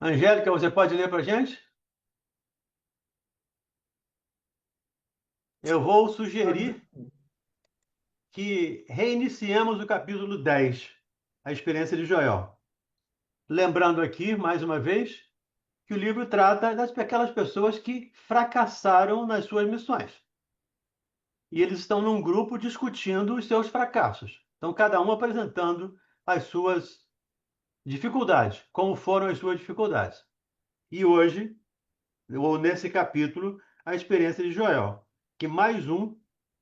Angélica, você pode ler para a gente? Eu vou Pode. sugerir que reiniciemos o capítulo 10, a experiência de Joel. Lembrando aqui, mais uma vez, que o livro trata daquelas pessoas que fracassaram nas suas missões. E eles estão num grupo discutindo os seus fracassos. Então, cada um apresentando as suas dificuldades, como foram as suas dificuldades. E hoje, ou nesse capítulo, a experiência de Joel, que mais um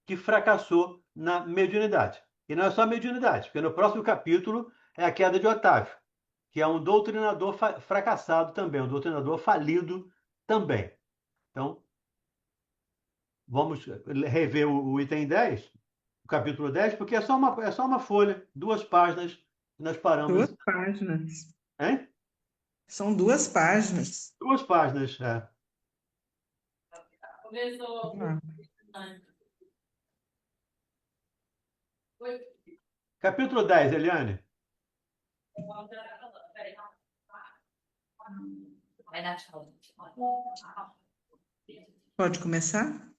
que fracassou na mediunidade. E não é só a mediunidade, porque no próximo capítulo é a queda de Otávio, que é um doutrinador fracassado também, um doutrinador falido também. Então, vamos rever o item 10, o capítulo 10, porque é só uma folha, 2 páginas, que nós Duas paramos. páginas. Hein? São 2 páginas. 2 páginas, é. Vamos lá. Capítulo 10, Eliane. Pode começar?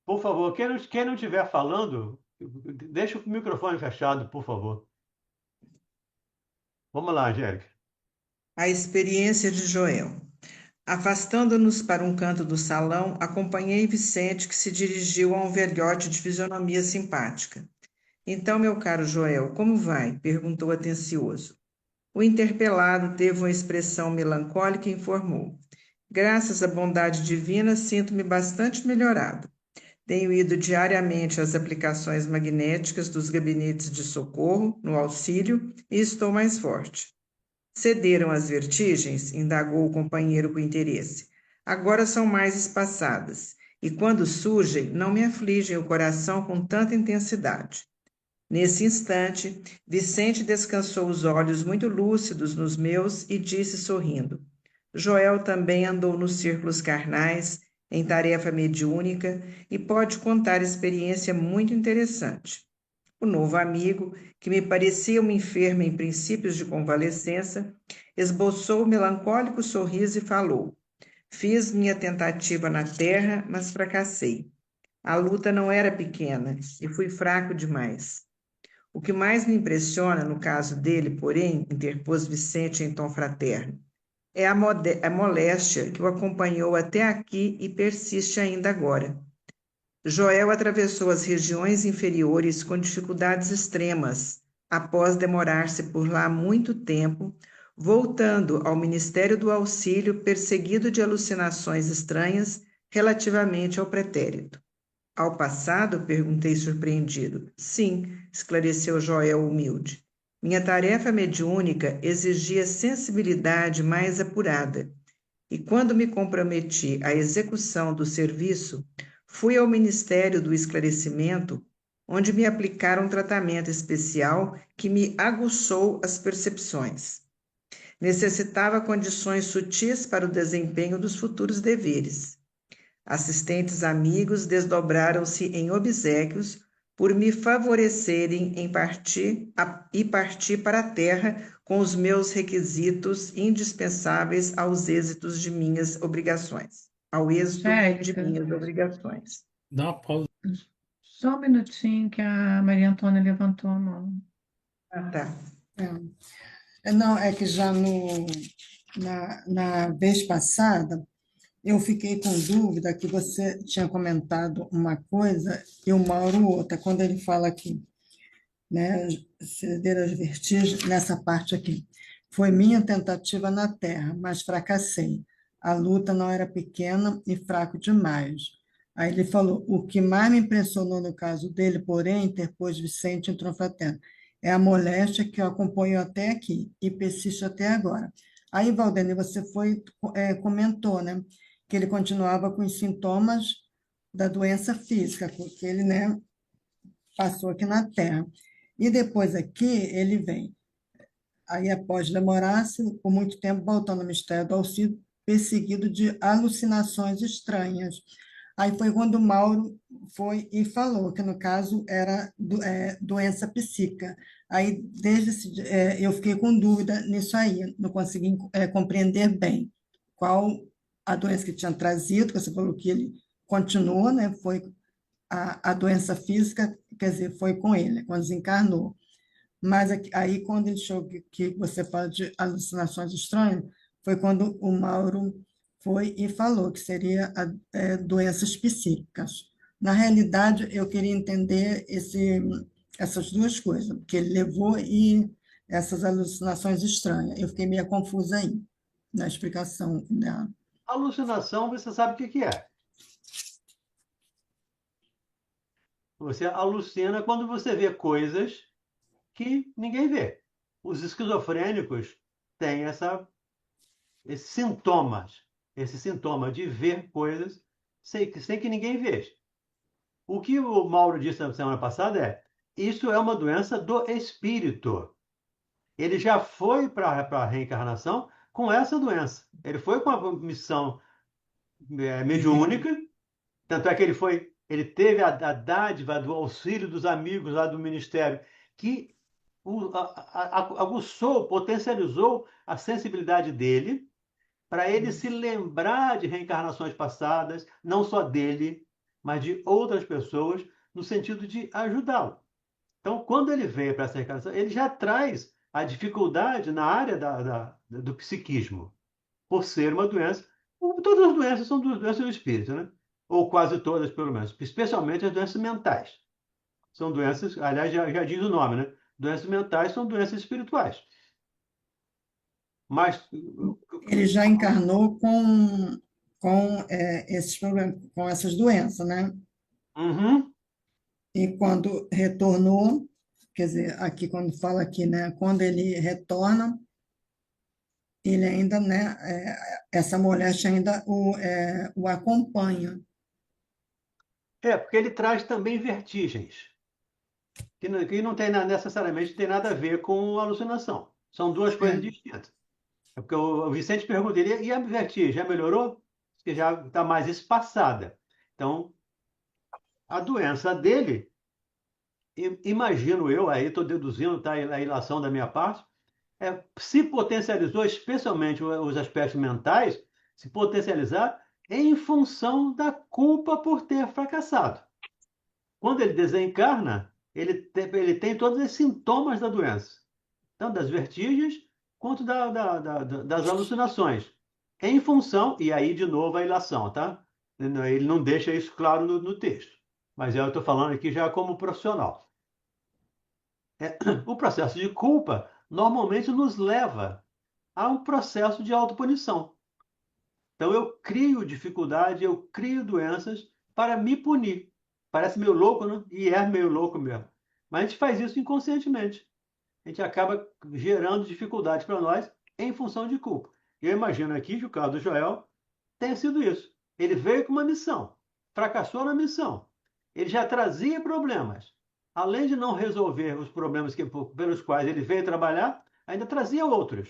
Por favor, quem não estiver falando, deixa o microfone fechado, por favor. Vamos lá, Angélica. A experiência de Joel. Afastando-nos para um canto do salão, acompanhei Vicente, que se dirigiu a um velhote de fisionomia simpática. Então, meu caro Joel, como vai? Perguntou atencioso. O interpelado teve uma expressão melancólica e informou. Graças à bondade divina, sinto-me bastante melhorado. Tenho ido diariamente às aplicações magnéticas dos gabinetes de socorro, no auxílio, e estou mais forte. Cederam as vertigens? Indagou o companheiro com interesse. Agora são mais espaçadas, e quando surgem, não me afligem o coração com tanta intensidade. Nesse instante, Vicente descansou os olhos muito lúcidos nos meus e disse sorrindo: Joel também andou nos círculos carnais, em tarefa mediúnica, e pode contar experiência muito interessante. O novo amigo, que me parecia uma enferma em princípios de convalescença, esboçou um melancólico sorriso e falou: Fiz minha tentativa na terra, mas fracassei. A luta não era pequena e fui fraco demais. O que mais me impressiona no caso dele, porém, interpôs Vicente em tom fraterno, é a moléstia que o acompanhou até aqui e persiste ainda agora. Joel atravessou as regiões inferiores com dificuldades extremas, após demorar-se por lá muito tempo, voltando ao Ministério do Auxílio perseguido de alucinações estranhas relativamente ao pretérito. Ao passado? Perguntei surpreendido. Sim, esclareceu Joel humilde. Minha tarefa mediúnica exigia sensibilidade mais apurada, e quando me comprometi à execução do serviço, fui ao Ministério do Esclarecimento, onde me aplicaram um tratamento especial que me aguçou as percepções. Necessitava condições sutis para o desempenho dos futuros deveres. Assistentes amigos desdobraram-se em obséquios por me favorecerem em partir para a terra com os meus requisitos indispensáveis aos êxitos de minhas obrigações, ao êxito de Angélica, minhas obrigações. Dá uma pausa. só um minutinho que a Maria Antônia levantou a mão. Ah, tá. Não, é que já na vez passada, eu fiquei com dúvida que você tinha comentado uma coisa e o Mauro outra, quando ele fala aqui, né, ceder às vertigens, nessa parte aqui. Foi minha tentativa na terra, mas fracassei. A luta não era pequena e fraco demais. Aí ele falou, o que mais me impressionou no caso dele, porém, interpôs Vicente em Tronfateno, é a moléstia que o acompanhou até aqui e persiste até agora. Aí, Valdene, você comentou, né, que ele continuava com os sintomas da doença física, porque ele, né, passou aqui na Terra. E depois aqui ele vem. Aí, após demorar-se por muito tempo, voltando ao mistério do auxílio, perseguido de alucinações estranhas. Aí foi quando Mauro foi e falou que, no caso, era doença psíquica. Aí, eu fiquei com dúvida nisso aí, não consegui compreender bem qual a doença que tinha trazido, que você falou que ele continuou, né? Foi a doença física, quer dizer, foi com ele, quando desencarnou. Mas aí, quando ele chegou, que você fala de alucinações estranhas, foi quando o Mauro foi e falou que seria doenças psíquicas. Na realidade, eu queria entender essas duas coisas, que ele levou e essas alucinações estranhas. Eu fiquei meio confusa aí, na explicação dela. Alucinação, você sabe o que que é. Você alucina quando você vê coisas que ninguém vê. Os esquizofrênicos têm esses sintomas, esse sintoma de ver coisas sem que ninguém veja. O que o Mauro disse na semana passada isso é uma doença do espírito. Ele já foi para a reencarnação com essa doença. Ele foi com a missão De ver. mediúnica, tanto é que ele teve a dádiva do auxílio dos amigos lá do ministério, que aguçou, potencializou a sensibilidade dele para ele se lembrar de reencarnações passadas, não só dele, mas de outras pessoas, no sentido de ajudá-lo. Então, quando ele veio para essa reencarnação, ele já traz a dificuldade na área do psiquismo, por ser uma doença. Todas as doenças são doenças do espírito, né? Ou quase todas, pelo menos, especialmente as doenças mentais. São doenças, aliás, já diz o nome, né? Doenças mentais são doenças espirituais. Mas, Ele já encarnou com esses problemas, com essas doenças, né? uhum, E quando retornou, quer dizer, aqui quando fala aqui, né? Quando ele retorna, ele ainda, né? Essa moléstia ainda o acompanha. porque ele traz também vertigens, que não tem necessariamente tem nada a ver com alucinação. São duas coisas É. distintas. É porque o Vicente pergunta ele, e a vertigem, já melhorou? Que já está mais espaçada. Então, a doença dele, imagino eu, aí estou deduzindo, tá, a ilação da minha parte, se potencializou, especialmente os aspectos mentais, se potencializar em função da culpa por ter fracassado. Quando ele desencarna, ele tem todos os sintomas da doença, tanto das vertigens quanto das alucinações, em função, e aí de novo a ilação, tá? Ele não deixa isso claro no texto, mas eu estou falando aqui já como profissional. O processo de culpa normalmente nos leva a um processo de autopunição. Então eu crio dificuldade, eu crio doenças para me punir. Parece meio louco, né? E é meio louco mesmo. Mas a gente faz isso inconscientemente. A gente acaba gerando dificuldades para nós em função de culpa. Eu imagino aqui que o caso do Joel tenha sido isso. Ele veio com uma missão, fracassou na missão. Ele já trazia problemas. Além de não resolver os problemas pelos quais ele veio trabalhar, ainda trazia outros.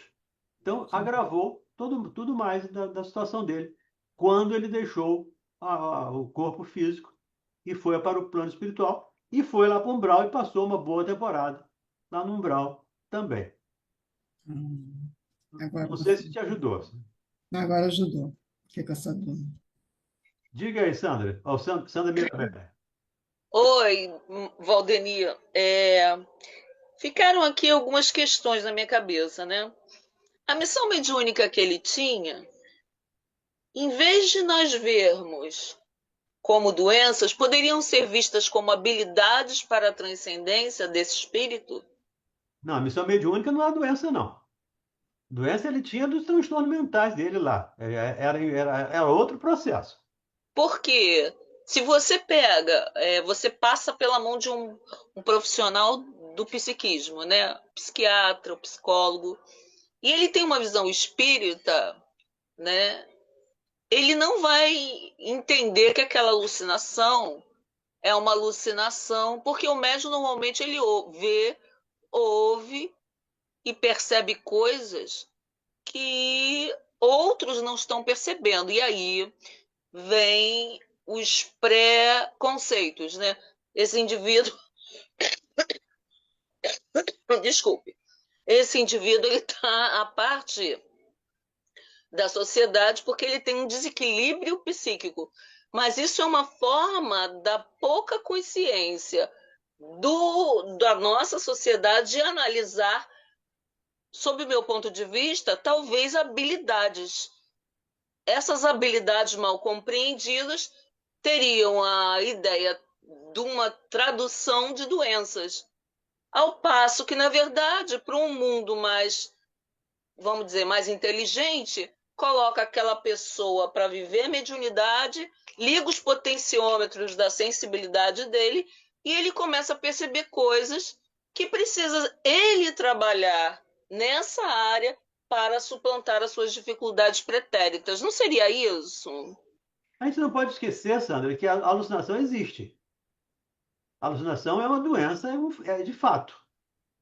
Então, agravou tudo mais da situação dele quando ele deixou o corpo físico e foi para o plano espiritual e foi lá para o Umbral e passou uma boa temporada lá no Umbral também. Hum, Agora, Não sei se te ajudou. agora ajudou. Fiquei com essa dúvida. Diga aí, Sandra. Ó, Sandra Mirabel. Oi, Valdemir. Ficaram aqui algumas questões na minha cabeça, né? A missão mediúnica que ele tinha, em vez de nós vermos como doenças, poderiam ser vistas como habilidades para a transcendência desse espírito? Não, a missão mediúnica não é doença, não. Doença ele tinha dos transtornos mentais dele lá. Era outro processo. Porque se você pega, você passa pela mão de um profissional do psiquismo, né? Psiquiatra, o psicólogo, e ele tem uma visão espírita, né? Ele não vai entender que aquela alucinação é uma alucinação, porque o médium normalmente ele vê, ouve e percebe coisas que outros não estão percebendo. E aí vem os pré-conceitos, né? Esse indivíduo desculpe, esse indivíduo ele está à parte da sociedade porque ele tem um desequilíbrio psíquico. Mas isso é uma forma da pouca consciência da nossa sociedade de analisar, sob o meu ponto de vista, talvez habilidades. Essas habilidades mal compreendidas teriam a ideia de uma tradução de doenças. Ao passo que, na verdade, para um mundo mais, vamos dizer, mais inteligente, coloca aquela pessoa para viver a mediunidade, liga os potenciômetros da sensibilidade dele e ele começa a perceber coisas que precisa ele trabalhar nessa área para suplantar as suas dificuldades pretéritas. Não seria isso? A gente não pode esquecer, Sandra, que a alucinação existe. A alucinação é uma doença, de fato.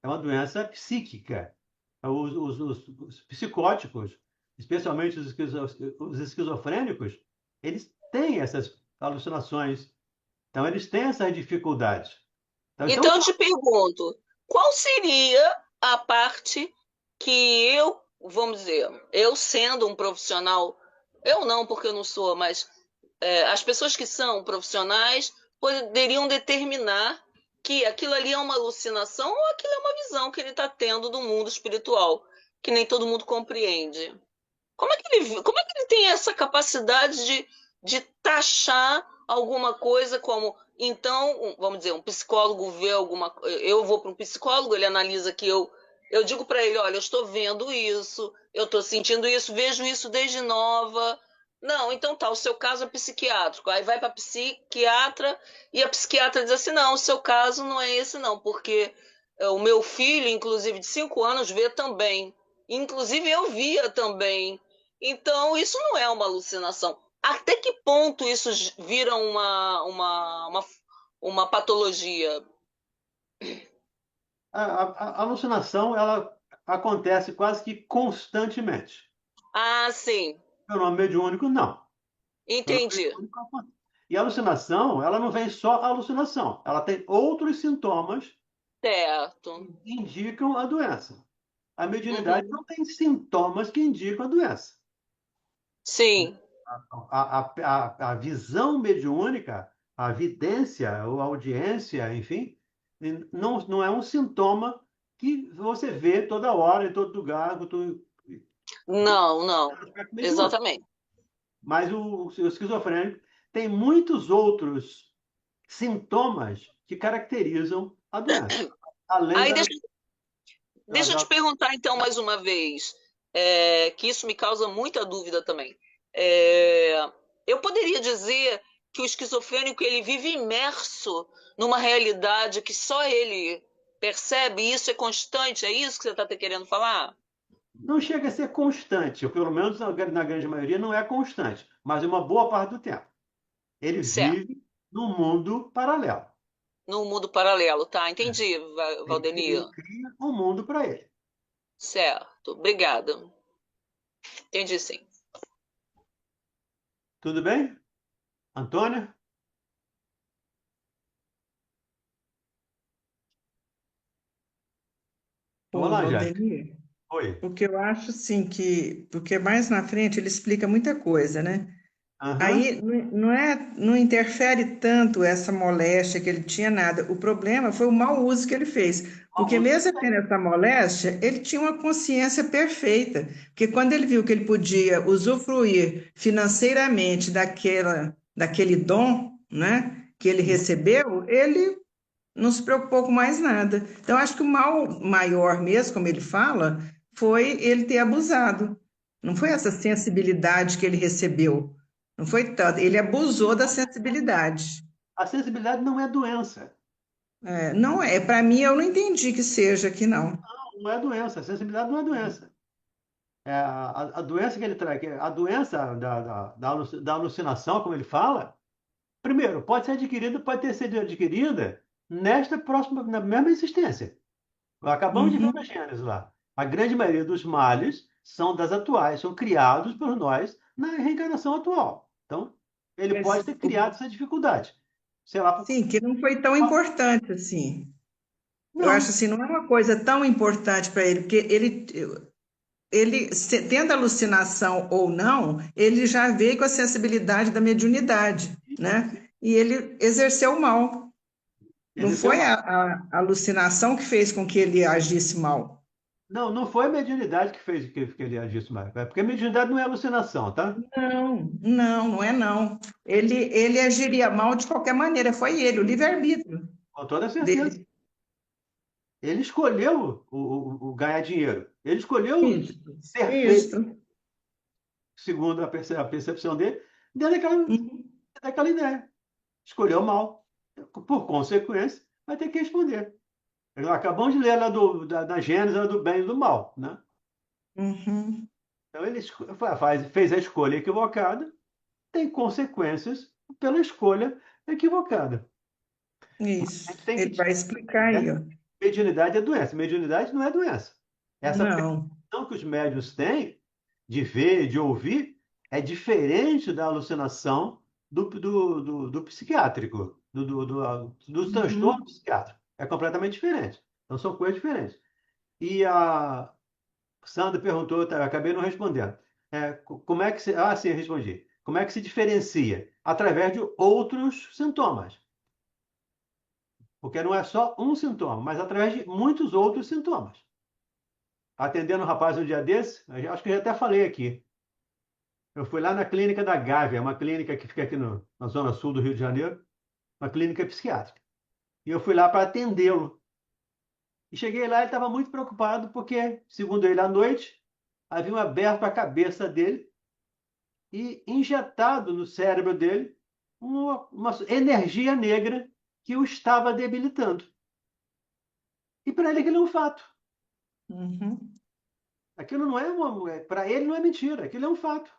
É uma doença psíquica. Os psicóticos, especialmente os esquizofrênicos, eles têm essas alucinações. Então, eles têm essas dificuldades. Então, Então eu te pergunto, qual seria a parte que eu, vamos dizer, eu sendo um profissional, eu não, porque eu não sou, mas as pessoas que são profissionais poderiam determinar que aquilo ali é uma alucinação ou aquilo é uma visão que ele está tendo do mundo espiritual, que nem todo mundo compreende. Como é que ele tem essa capacidade de taxar alguma coisa como, então, vamos dizer, um psicólogo vê alguma, eu vou para um psicólogo, ele analisa que eu digo para ele, olha, eu estou vendo isso, eu estou sentindo isso, vejo isso desde nova. Não, então tá, o seu caso é psiquiátrico. Aí vai para psiquiatra e a psiquiatra diz assim, não, o seu caso não é esse não, porque o meu filho, inclusive de 5 anos, vê também. Inclusive eu via também. Então, isso não é uma alucinação. Até que ponto isso vira uma patologia? a alucinação ela acontece quase que constantemente. Ah, sim, O fenômeno mediúnico, não. O fenômeno entendi. mediúnico acontece. E a alucinação, ela não vem só a alucinação, ela tem outros sintomas Certo. que indicam a doença. A mediunidade Uhum. não tem sintomas que indicam a doença. Sim, A visão mediúnica, a vidência, ou a audiência, enfim, não é um sintoma que você vê toda hora, em todo lugar, não, não, aspecto mediúnico. exatamente. Mas o esquizofrênico tem muitos outros sintomas que caracterizam a doença, além Aí da, da, deixa eu te da- perguntar então mais uma vez, que isso me causa muita dúvida também. É, eu poderia dizer que o esquizofrênico ele vive imerso numa realidade que só ele percebe, e isso é constante, é isso que você está querendo falar? Não chega a ser constante, ou pelo menos na grande maioria não é constante, mas é uma boa parte do tempo. Ele Certo, vive num mundo paralelo. no mundo paralelo, tá? Entendi, Valdemir. Ele cria um mundo para ele. Certo, obrigada. Entendi sim. Tudo bem? Antônia? Vamos Ô, lá, Jéssica. Valdemir, Oi. o que eu acho, sim, que... Porque mais na frente ele explica muita coisa, né? Aham. Aí não interfere tanto essa moléstia que ele tinha, nada. O problema foi o mau uso que ele fez. Mau Porque uso mesmo também. tendo essa moléstia, ele tinha uma consciência perfeita. Porque quando ele viu que ele podia usufruir financeiramente daquele dom, né, que ele Uhum. recebeu, ele não se preocupou com mais nada. Então, acho que o mal maior mesmo, como ele fala, foi ele ter abusado. Não foi essa sensibilidade que ele recebeu. Não foi tanto. Ele abusou da sensibilidade. A sensibilidade não é doença. É, não é, para mim, eu não entendi que seja que não. Não é doença. A sensibilidade não é doença. A doença que ele traz, a doença da alucinação, como ele fala, primeiro, pode ser adquirida, pode ter sido adquirida na mesma existência. Acabamos de ver na Uhum. Gênesis lá. A grande maioria dos males são das atuais, são criados por nós na reencarnação atual. Então, ele pode Mas, ter criado essa dificuldade. Sei lá, sim, que não foi tão importante assim. Eu acho Não, assim, não é uma coisa tão importante para ele, porque tendo alucinação ou não, ele já veio com a sensibilidade da mediunidade, né? E ele exerceu mal. Não exerceu foi mal. a alucinação que fez com que ele agisse mal. Não, não foi a mediunidade que fez que ele agisse mais. É porque a mediunidade não é alucinação, tá? Não, não, não é não. Ele agiria mal de qualquer maneira, foi ele, o livre-arbítrio Com toda certeza. dele. Ele escolheu o ganhar dinheiro. Ele escolheu Isso, ser feito, isso. segundo a percepção dele, dentro Uhum, daquela ideia. Escolheu mal. Por consequência, vai ter que responder. Acabamos de ler lá da Gênesis, lá do bem e do mal, né? uhum, Então ele fez a escolha equivocada, tem consequências pela escolha equivocada. A isso. gente tem que Ele vai explicar entender aí, que ó. mediunidade é doença. Mediunidade não é doença. Essa Não. percepção que os médios têm de ver, de ouvir, é diferente da alucinação do psiquiátrico, do transtorno Uhum. psiquiátrico. É completamente diferente. Então são coisas diferentes. E a Sandra perguntou, tá, eu acabei não respondendo. Como é que se. Ah, sim, eu respondi. Como é que se diferencia? Através de outros sintomas. Porque não é só um sintoma, mas através de muitos outros sintomas. Atendendo um rapaz um dia desse, acho que eu já até falei aqui. Eu fui lá na clínica da Gávea, uma clínica que fica aqui na zona sul do Rio de Janeiro, uma clínica psiquiátrica. E eu fui lá para atendê-lo. E cheguei lá, ele estava muito preocupado porque, segundo ele, à noite, haviam aberto a cabeça dele e injetado no cérebro dele uma energia negra que o estava debilitando. E para ele aquilo é um fato. Uhum. Aquilo não é para ele não é mentira, aquilo é um fato.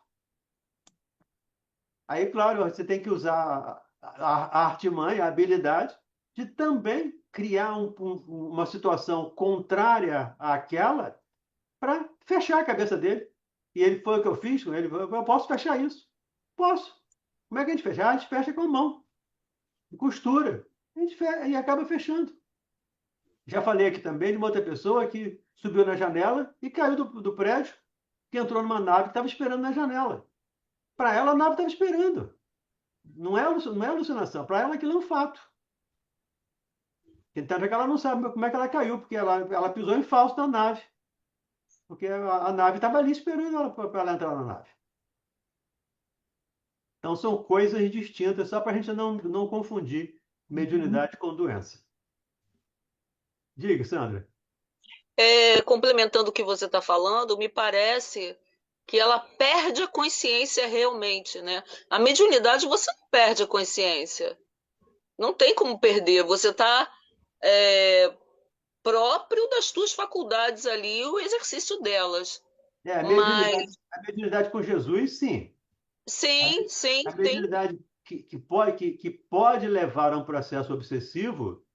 Aí, claro, você tem que usar a artimanha, a habilidade de também criar uma situação contrária àquela para fechar a cabeça dele. E ele foi o que eu fiz com ele. Eu posso fechar isso? Posso. Como é que a gente fecha? A gente fecha com a mão, costura. E acaba fechando. Já falei aqui também de uma outra pessoa que subiu na janela e caiu do prédio, que entrou numa nave que estava esperando na janela. Para ela, a nave estava esperando. Não é alucinação. Para ela, aquilo é um fato. Tanto é que ela não sabe como é que ela caiu, porque ela pisou em falso na nave. Porque a nave estava ali esperando ela para ela entrar na nave. Então, são coisas distintas, só para a gente não confundir Uhum. mediunidade com doença. Diga, Sandra. Complementando o que você está falando, me parece que ela perde a consciência realmente, né? A mediunidade você não perde a consciência, não tem como perder. Você está próprio das tuas faculdades ali, o exercício delas. É, Mas a mediunidade com Jesus, sim. A, sim, sim, a tem. mediunidade que pode levar a um processo obsessivo,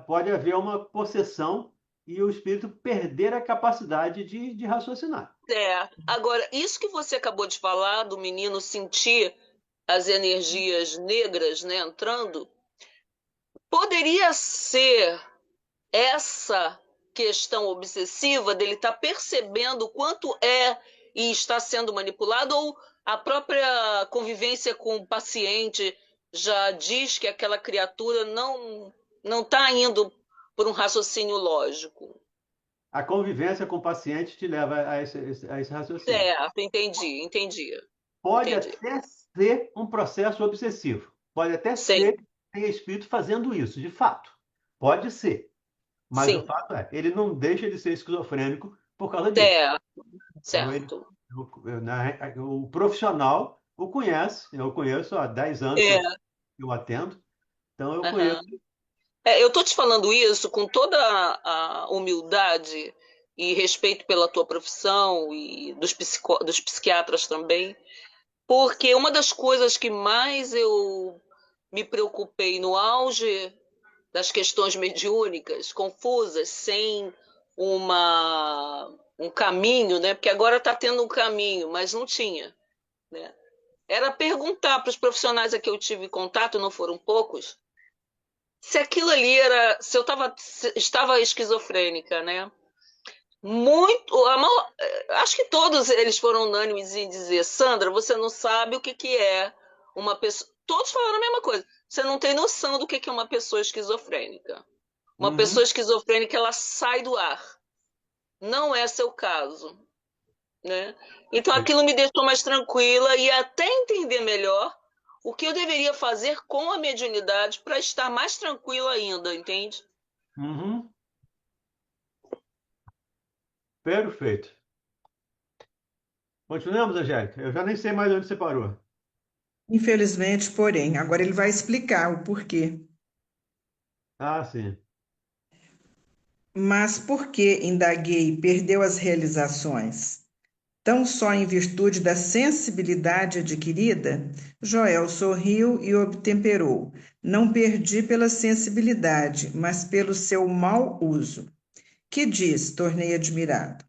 pode haver uma possessão e o espírito perder a capacidade de raciocinar. Agora, isso que você acabou de falar do menino sentir as energias negras, né, entrando, poderia ser essa questão obsessiva dele estar percebendo o quanto é e está sendo manipulado, ou a própria convivência com o paciente já diz que aquela criatura não está indo por um raciocínio lógico. A convivência com o paciente te leva a esse raciocínio. Certo, entendi, entendi, Pode entendi. até ser um processo obsessivo. Pode até Sim, ser que tenha espírito fazendo isso, de fato. Pode ser. Mas o sim, fato é, ele não deixa de ser esquizofrênico por causa disso. certo, Então, certo. o profissional o conhece, eu conheço há 10 anos que É, eu atendo, então eu conheço. aham. Eu tô te falando isso com toda a humildade e respeito pela tua profissão e dos psiquiatras também, porque uma das coisas que mais eu me preocupei no auge das questões mediúnicas, confusas, sem um caminho, né? Porque agora está tendo um caminho, mas não tinha, né? Era perguntar para os profissionais a que eu tive contato, não foram poucos, se aquilo ali era, se eu estava esquizofrênica, né? Muito, acho que todos eles foram unânimes em dizer, Sandra, você não sabe o que que é uma pessoa. Todos falaram a mesma coisa. Você não tem noção do que é uma pessoa esquizofrênica. Uma pessoa Uhum. esquizofrênica, ela sai do ar. Não é seu caso, né? Então Perfeito. aquilo me deixou mais tranquila e até entender melhor o que eu deveria fazer com a mediunidade para estar mais tranquila ainda, entende? Uhum. Perfeito. Continuamos, Angélica? Eu já nem sei mais onde você parou. Infelizmente, porém, agora ele vai explicar o porquê. Ah, sim. Mas por que, indaguei, perdeu as realizações? Tão só em virtude da sensibilidade adquirida? Joel sorriu e obtemperou. Não perdi pela sensibilidade, mas pelo seu mau uso. Que diz? Tornei admirado.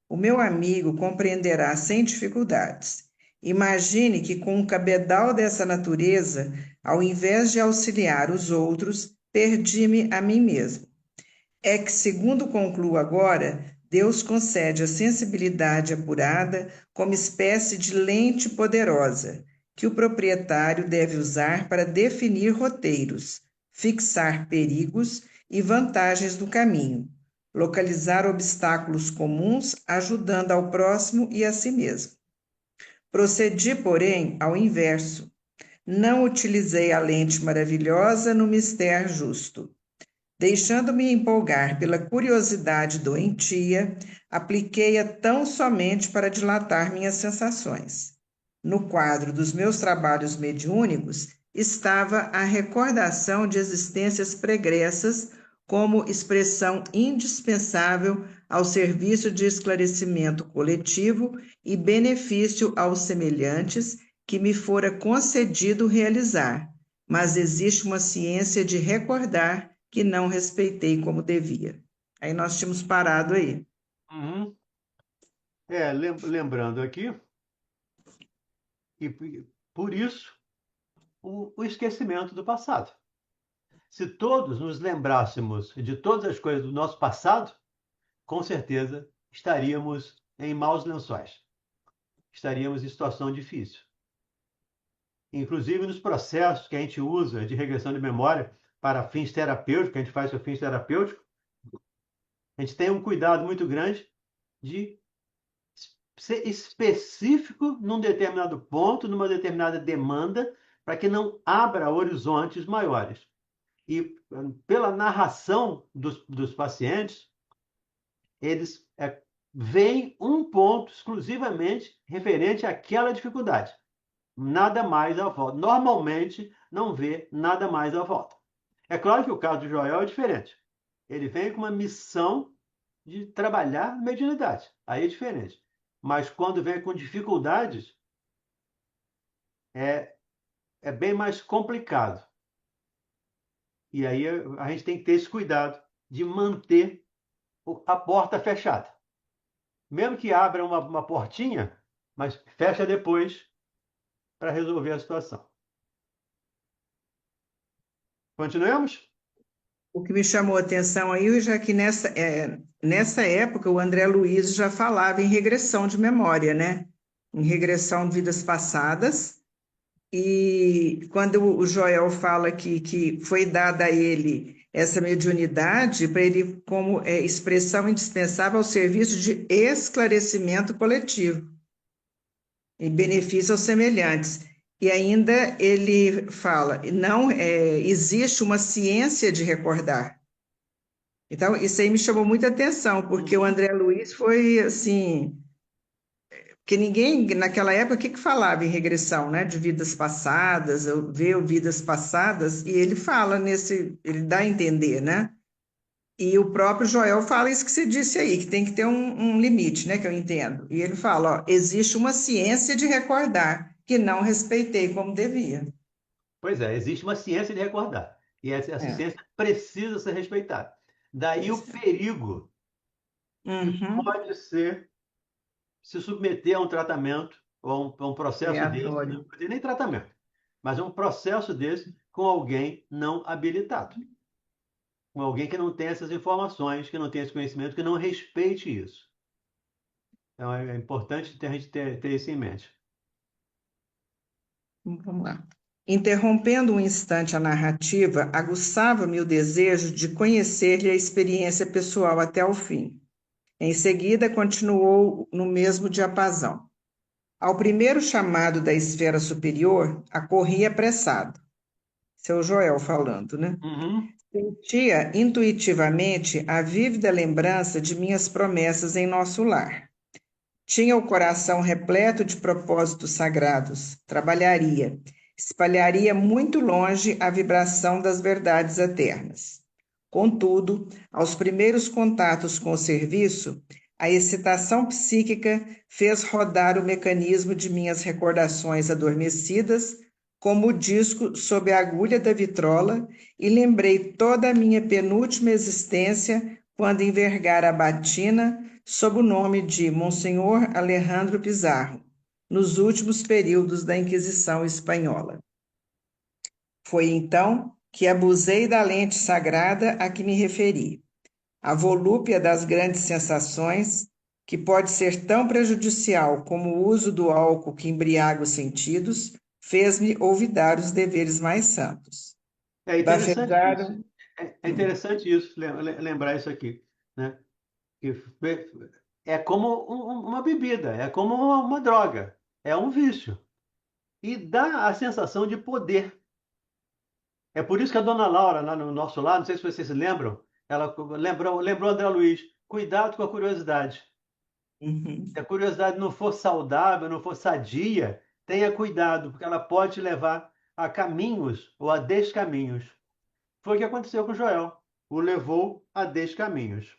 O meu amigo compreenderá sem dificuldades. Imagine que, com um cabedal dessa natureza, ao invés de auxiliar os outros, perdi-me a mim mesmo. É que, segundo concluo agora, Deus concede a sensibilidade apurada como espécie de lente poderosa, que o proprietário deve usar para definir roteiros, fixar perigos e vantagens do caminho, localizar obstáculos comuns, ajudando ao próximo e a si mesmo. Procedi, porém, ao inverso. Não utilizei a lente maravilhosa no mistério justo. Deixando-me empolgar pela curiosidade doentia, apliquei-a tão somente para dilatar minhas sensações. No quadro dos meus trabalhos mediúnicos estava a recordação de existências pregressas como expressão indispensável ao serviço de esclarecimento coletivo e benefício aos semelhantes que me fora concedido realizar, mas existe uma ciência de recordar que não respeitei como devia. Aí nós tínhamos parado aí. Uhum. Lembrando aqui, e por isso, o esquecimento do passado. Se todos nos lembrássemos de todas as coisas do nosso passado, com certeza estaríamos em maus lençóis. Estaríamos em situação difícil. Inclusive nos processos que a gente usa de regressão de memória para fins terapêuticos, que a gente faz para fins terapêuticos, a gente tem um cuidado muito grande de ser específico num determinado ponto, numa determinada demanda, para que não abra horizontes maiores. E pela narração dos pacientes, eles veem um ponto exclusivamente referente àquela dificuldade. Nada mais à volta. Normalmente, não vê nada mais à volta. É claro que o caso do Joel é diferente. Ele vem com uma missão de trabalhar mediunidade. Aí é diferente. Mas quando vem com dificuldades, é, é bem mais complicado. E aí a gente tem que ter esse cuidado de manter a porta fechada. Mesmo que abra uma portinha, mas fecha depois para resolver a situação. Continuemos? O que me chamou a atenção aí, já que nessa época o André Luiz já falava em regressão de memória, né? Em regressão de vidas passadas. E quando o Joel fala que foi dada a ele essa mediunidade, para ele como expressão indispensável ao serviço de esclarecimento coletivo, em benefício aos semelhantes. E ainda ele fala, não existe uma ciência de recordar. Então, isso aí me chamou muita atenção, porque o Uhum. André Luiz foi assim, que ninguém, naquela época, o que falava em regressão, né? De vidas passadas, eu ver vidas passadas, e ele fala ele dá a entender, né? E o próprio Joel fala isso que você disse aí, que tem que ter um limite, né? Que eu entendo. E ele fala, ó, existe uma ciência de recordar, que não respeitei como devia. Pois é, existe uma ciência de recordar. E essa É. ciência precisa ser respeitada. Daí o perigo que Uhum. pode ser se submeter a um tratamento ou a um processo desse, não Aleatório. precisa nem tratamento, mas um processo desse com alguém não habilitado. com alguém que não tem essas informações, que não tem esse conhecimento, que não respeite isso. Então é importante a gente ter isso em mente. Vamos lá. Interrompendo um instante a narrativa, aguçava-me o desejo de conhecer-lhe a experiência pessoal até o fim. Em seguida, continuou no mesmo diapasão. Ao primeiro chamado da esfera superior, acorri apressado. Seu Joel falando, né? Uhum. Sentia intuitivamente a vívida lembrança de minhas promessas em nosso lar. Tinha o coração repleto de propósitos sagrados. Trabalharia, espalharia muito longe a vibração das verdades eternas. Contudo, aos primeiros contatos com o serviço, a excitação psíquica fez rodar o mecanismo de minhas recordações adormecidas, como o disco sob a agulha da vitrola, e lembrei toda a minha penúltima existência quando envergara a batina sob o nome de Monsenhor Alejandro Pizarro, nos últimos períodos da Inquisição Espanhola. Foi então que abusei da lente sagrada a que me referi. A volúpia das grandes sensações, que pode ser tão prejudicial como o uso do álcool que embriaga os sentidos, fez-me olvidar os deveres mais santos. É interessante isso. Bafejaram. É interessante isso, lembrar isso aqui, né? Que é como uma bebida, é como uma droga, é um vício. E dá a sensação de poder. É por isso que a dona Laura, lá no nosso lado, não sei se vocês se lembram, ela lembrou André Luiz, cuidado com a curiosidade. Uhum. Se a curiosidade não for saudável, não for sadia, tenha cuidado, porque ela pode te levar a caminhos ou a descaminhos. Foi o que aconteceu com Joel. O levou a descaminhos,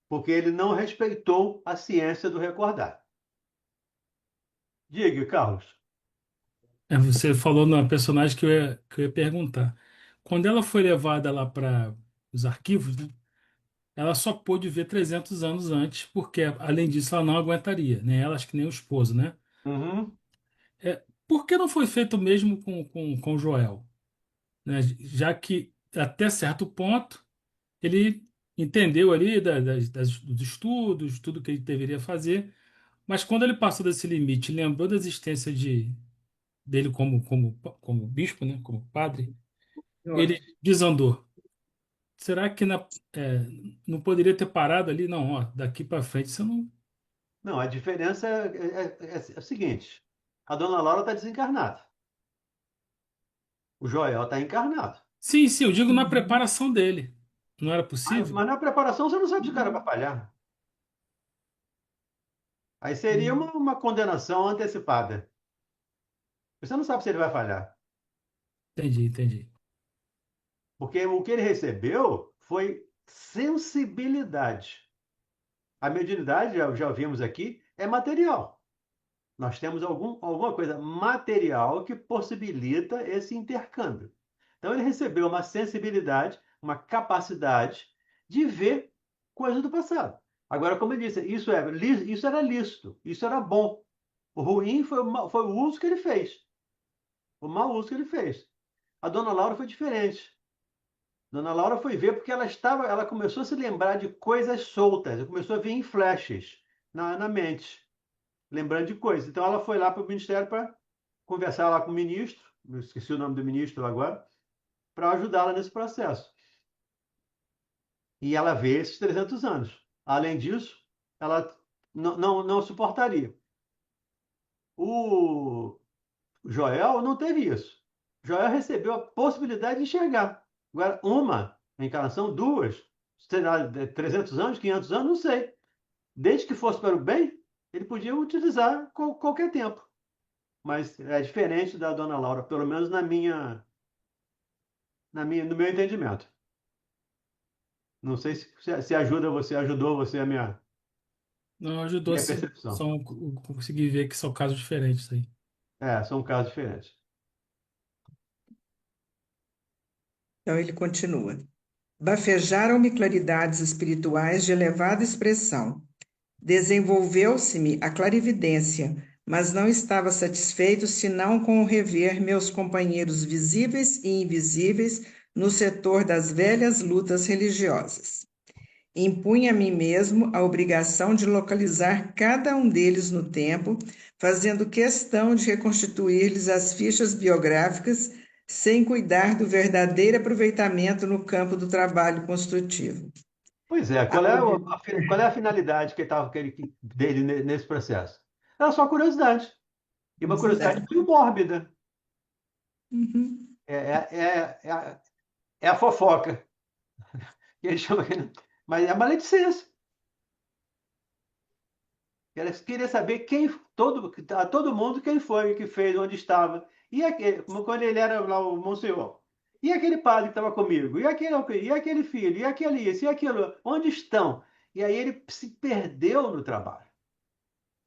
porque ele não respeitou a ciência do recordar. Diga, Carlos. Você falou numa personagem que eu ia perguntar. Quando ela foi levada lá para os arquivos, né, ela só pôde ver 300 anos antes, porque, além disso, ela não aguentaria, né? Ela, acho que nem o esposo, né? Uhum. Por que não foi feito o mesmo com Joel? Né? Já que, até certo ponto, ele entendeu ali dos estudos, tudo que ele deveria fazer, mas quando ele passou desse limite, lembrou da existência dele como bispo, né? Como padre, ele desandou. Será que não poderia ter parado ali? Não, ó, daqui para frente você não. Não, a diferença é o seguinte: a dona Laura está desencarnada, o Joel está encarnado. Sim, sim, eu digo na Uhum. preparação dele. Não era possível? Mas na preparação você não sabe se o cara vai falhar. Aí seria uma condenação antecipada. Você não sabe se ele vai falhar. Entendi, entendi. Porque o que ele recebeu foi sensibilidade. A mediunidade, já vimos aqui, é material. Nós temos alguma coisa material que possibilita esse intercâmbio. Então ele recebeu uma sensibilidade, uma capacidade de ver coisas do passado. Agora, como ele disse, isso era lícito, isso era bom. O ruim foi o uso que ele fez, o mau uso que ele fez. A dona Laura foi diferente. Dona Laura foi ver porque ela começou a se lembrar de coisas soltas, começou a vir em flashes na mente, lembrando de coisas. Então ela foi lá para o ministério para conversar lá com o ministro, eu esqueci o nome do ministro agora, para ajudá-la nesse processo. E ela vê esses 300 anos. Além disso, ela não suportaria. O Joel não teve isso. Joel recebeu a possibilidade de enxergar. Agora, uma encarnação, duas, será 300 anos, 500 anos, não sei. Desde que fosse para o bem, ele podia utilizar qualquer tempo. Mas é diferente da dona Laura, pelo menos no meu entendimento. Não sei se ajuda você, ajudou você Não ajudou minha sim. percepção. Consegui ver que são casos diferentes aí. É, são casos diferentes. Então ele continua. Bafejaram-me claridades espirituais de elevada expressão. Desenvolveu-se-me a clarividência, mas não estava satisfeito senão com o rever meus companheiros visíveis e invisíveis no setor das velhas lutas religiosas. Impunha a mim mesmo a obrigação de localizar cada um deles no tempo, fazendo questão de reconstituir-lhes as fichas biográficas, sem cuidar do verdadeiro aproveitamento no campo do trabalho construtivo. Pois é, qual é a finalidade dele nesse processo? Era só curiosidade. E uma curiosidade meio mórbida. Uhum. É a fofoca. Que ele chama, mas é a maledicência. Ela queria saber a todo mundo quem foi, que fez, onde estava. E aquele, como quando ele era lá o Monsenhor. E aquele padre que estava comigo? E aquele filho? E aquele isso? E aquilo? Onde estão? E aí ele se perdeu no trabalho.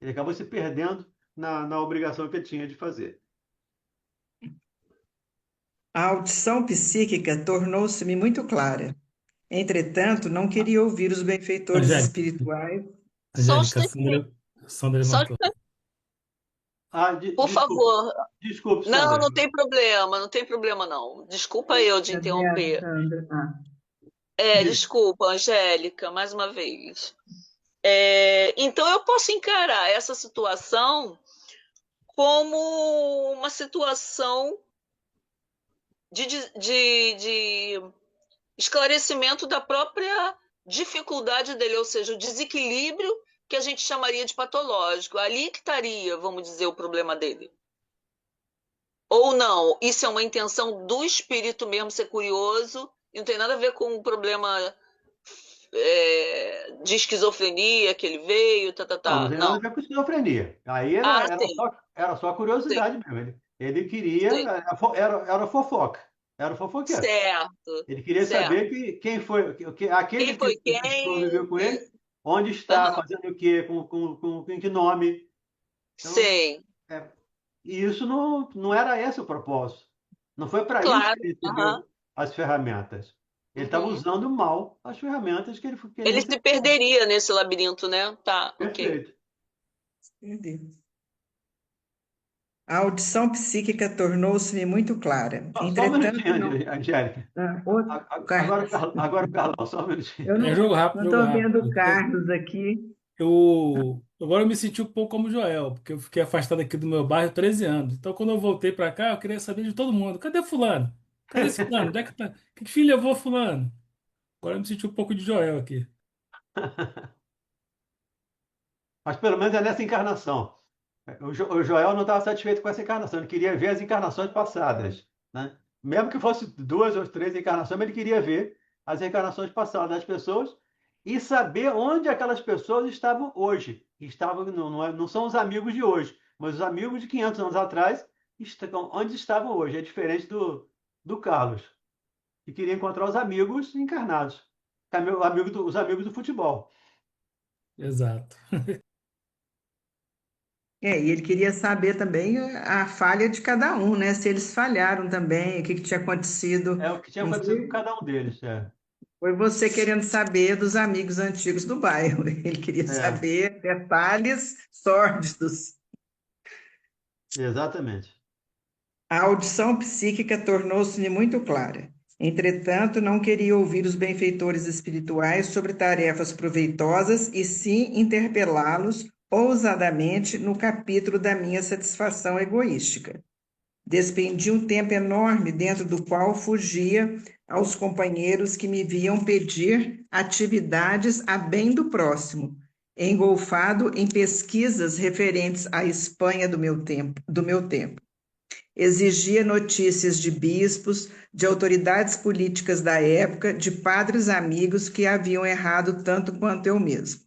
Ele acabou se perdendo na obrigação que ele tinha de fazer. A audição psíquica tornou-se-me muito clara. Entretanto, não queria ouvir os benfeitores Angélica, espirituais. Só um Angélica, instantinho. Sandra Só um levantou. instantinho, Ah, por favor. desculpe, Não, Sandra. não tem problema, não tem problema não. Desculpa eu de Cadê a interromper. Sandra? Ah, Desculpa, Angélica, mais uma vez. Então eu posso encarar essa situação como uma situação de esclarecimento da própria dificuldade dele, ou seja, o desequilíbrio que a gente chamaria de patológico. Ali que estaria, vamos dizer, o problema dele. Ou não, isso é uma intenção do espírito mesmo ser curioso, e não tem nada a ver com o problema de esquizofrenia que ele veio, Não, não tem nada a Não. ver com esquizofrenia. Aí Ah, era só sim, curiosidade mesmo. Ele queria, sim. era fofoca. Era fofoqueiro. Certo, Ele queria certo. saber quem foi, aquele Quem que foi quem? conviveu com ele, onde está, Aham, fazendo o quê, com que nome. Então, sim, é, e isso não era esse o propósito. Não foi para isso claro. que ele Aham, recebeu as ferramentas. Ele estava uhum. usando mal as ferramentas que ele Ele se recebeu. perderia nesse labirinto, né? Tá, ok. Perfeito. Entendeu? A audição psíquica tornou-se-me muito clara. Só um Entretanto, minutinho, não. Angélica. Carlos. Agora o Carlão, só um minutinho. Eu É não jogo rápido, jogo estou vendo o rápido. Carlos aqui. Agora eu me senti um pouco como Joel, porque eu fiquei afastado aqui do meu bairro 13 anos. Então, quando eu voltei para cá, eu queria saber de todo mundo. Cadê fulano? Cadê esse fulano? Onde é que tá? Que fim levou fulano? Agora eu me senti um pouco de Joel aqui. Mas pelo menos é nessa encarnação. O Joel não estava satisfeito com essa encarnação, ele queria ver as encarnações passadas, né? Mesmo que fosse 2 ou 3 encarnações, mas ele queria ver as encarnações passadas das pessoas e saber onde aquelas pessoas estavam hoje. Não são os amigos de hoje, mas os amigos de 500 anos atrás, onde estavam hoje. É diferente do Carlos, que queria encontrar os amigos encarnados, os amigos do futebol. Exato. E ele queria saber também a falha de cada um, né? Se eles falharam também, o que tinha acontecido. É o que tinha Não acontecido com foi, cada um deles. foi você querendo saber dos amigos antigos do bairro. Ele queria É, saber detalhes sórdidos. exatamente. A audição psíquica tornou-se-me muito clara. Entretanto, não queria ouvir os benfeitores espirituais sobre tarefas proveitosas e sim interpelá-los ousadamente no capítulo da minha satisfação egoística. Despendi um tempo enorme dentro do qual fugia aos companheiros que me viam pedir atividades a bem do próximo, engolfado em pesquisas referentes à Espanha do meu tempo. Exigia notícias de bispos, de autoridades políticas da época, de padres amigos que haviam errado tanto quanto eu mesmo.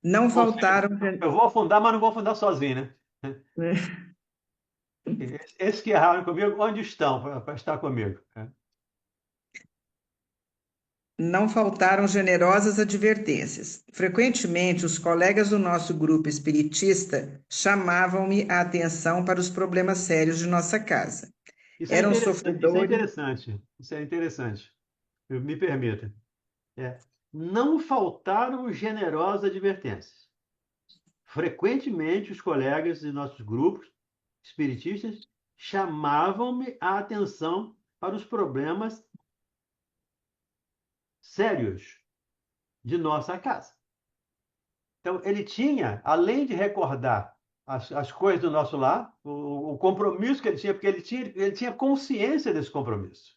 Não Ou seja, faltaram. eu vou afundar, mas não vou afundar sozinho, né? Esses que erraram comigo, onde estão para estar comigo? Não faltaram generosas advertências. Frequentemente, os colegas do nosso grupo espiritista chamavam-me a atenção para os problemas sérios de nossa casa. Isso é Eram interessante, isso é sofredores. interessante, isso é interessante. Me permita. É, não faltaram generosas advertências. Frequentemente, os colegas de nossos grupos espiritistas chamavam-me a atenção para os problemas sérios de nossa casa. Então, ele tinha, além de recordar as coisas do nosso lar, o compromisso que ele tinha, porque ele tinha consciência desse compromisso.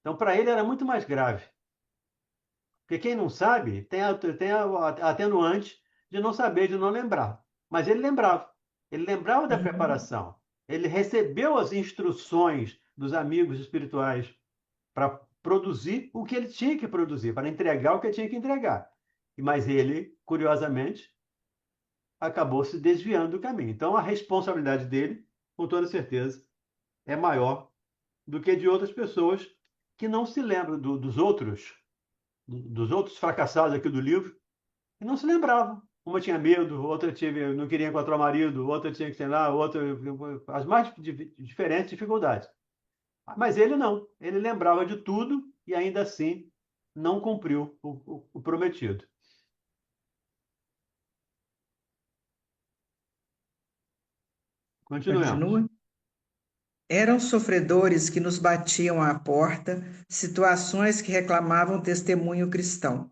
Então, para ele era muito mais grave. Porque quem não sabe tem a atenuante de não saber, de não lembrar. Mas ele lembrava. Ele lembrava da Uhum. preparação. Ele recebeu as instruções dos amigos espirituais para produzir o que ele tinha que produzir, para entregar o que ele tinha que entregar. Mas ele, curiosamente, acabou se desviando do caminho. Então, a responsabilidade dele, com toda certeza, é maior do que de outras pessoas que não se lembram dos outros fracassados aqui do livro, e não se lembravam. Uma tinha medo, outra não queria encontrar o marido, outra tinha que, sei lá, outra, as mais diferentes dificuldades. Mas ele não, ele lembrava de tudo e ainda assim não cumpriu o prometido. Continuemos. Continua. Eram sofredores que nos batiam à porta, situações que reclamavam testemunho cristão.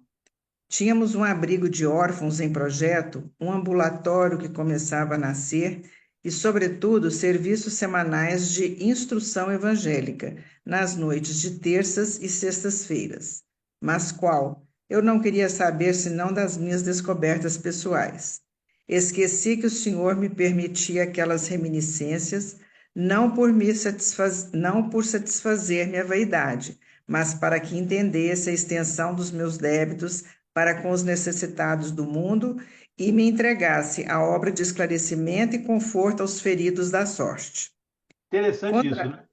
Tínhamos um abrigo de órfãos em projeto, um ambulatório que começava a nascer e, sobretudo, serviços semanais de instrução evangélica, nas noites de terças e sextas-feiras. Mas qual? Eu não queria saber senão das minhas descobertas pessoais. Esqueci que o Senhor me permitia aquelas reminiscências, não por satisfazer minha vaidade, mas para que entendesse a extensão dos meus débitos para com os necessitados do mundo e me entregasse a obra de esclarecimento e conforto aos feridos da sorte. Interessante isso, Contra... né?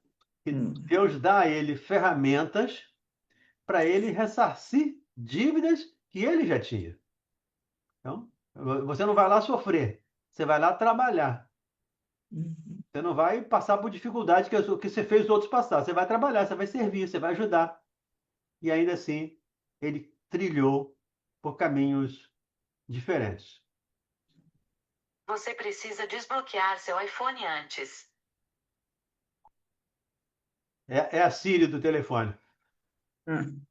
Que Hum, Deus dá a ele ferramentas para ele ressarcir dívidas que ele já tinha. Então, você não vai lá sofrer, você vai lá trabalhar. hum. Você não vai passar por dificuldade que você fez os outros passar. Você vai trabalhar, você vai servir, você vai ajudar. E ainda assim, ele trilhou por caminhos diferentes. Você precisa desbloquear seu iPhone antes. É a Siri do telefone. Hum.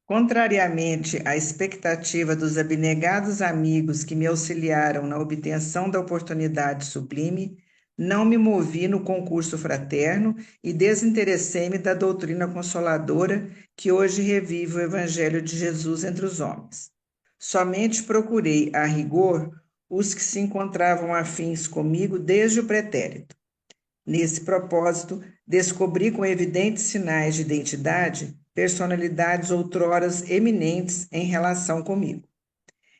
Contrariamente à expectativa dos abnegados amigos que me auxiliaram na obtenção da oportunidade sublime, não me movi no concurso fraterno e desinteressei-me da doutrina consoladora que hoje revive o Evangelho de Jesus entre os homens. Somente procurei, a rigor, os que se encontravam afins comigo desde o pretérito. Nesse propósito, descobri com evidentes sinais de identidade personalidades outroras eminentes em relação comigo.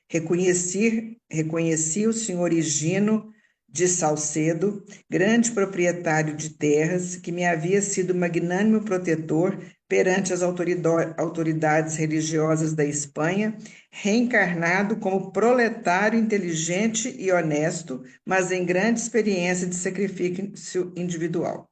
Reconheci o senhor Higino de Salcedo, grande proprietário de terras, que me havia sido magnânimo protetor perante as autoridades religiosas da Espanha, reencarnado como proletário inteligente e honesto, mas em grande experiência de sacrifício individual.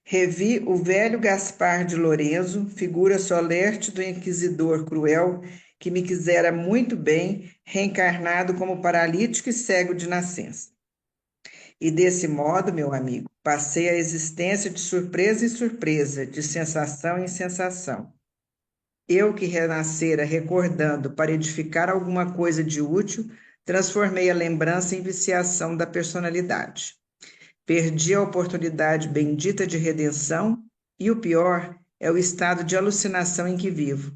Revi o velho Gaspar de Lorenzo, figura solerte do inquisidor cruel, que me quisera muito bem, reencarnado como paralítico e cego de nascença. E desse modo, meu amigo, passei a existência de surpresa em surpresa, de sensação em sensação. Eu que renascera recordando para edificar alguma coisa de útil, transformei a lembrança em viciação da personalidade. Perdi a oportunidade bendita de redenção e o pior é o estado de alucinação em que vivo.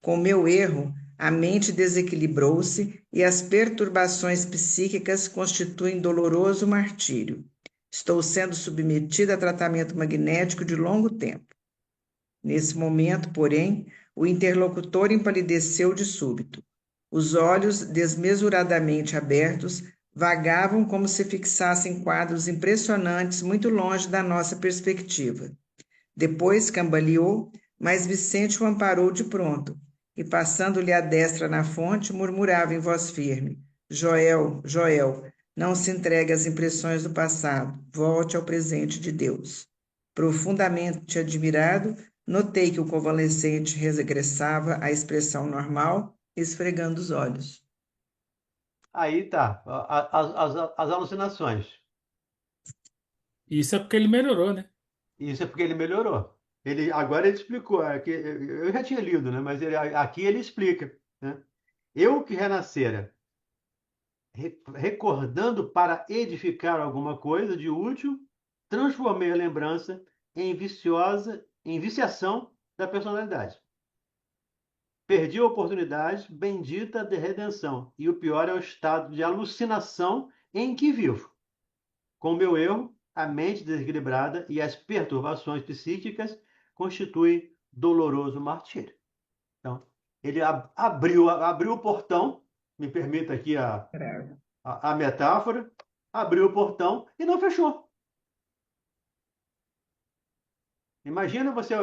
Com meu erro, a mente desequilibrou-se e as perturbações psíquicas constituem doloroso martírio. Estou sendo submetida a tratamento magnético de longo tempo. Nesse momento, porém, o interlocutor empalideceu de súbito. Os olhos, desmesuradamente abertos, vagavam como se fixassem quadros impressionantes muito longe da nossa perspectiva. Depois cambaleou, mas Vicente o amparou de pronto, e passando-lhe a destra na fonte, murmurava em voz firme: Joel, Joel, não se entregue às impressões do passado, volte ao presente de Deus. Profundamente admirado, notei que o convalescente regressava à expressão normal, esfregando os olhos. Aí tá, as alucinações. Isso é porque ele melhorou, né? Isso é porque ele melhorou. Agora ele explicou, eu já tinha lido, né? Mas aqui ele explica, né? Eu que renascera, recordando para edificar alguma coisa de útil, transformei a lembrança em viciação da personalidade. Perdi a oportunidade bendita de redenção. E o pior é o estado de alucinação em que vivo. Com meu erro, a mente desequilibrada e as perturbações psíquicas constituem doloroso martírio. Então, ele abriu o portão, me permita aqui a metáfora, abriu o portão e não fechou. Imagina você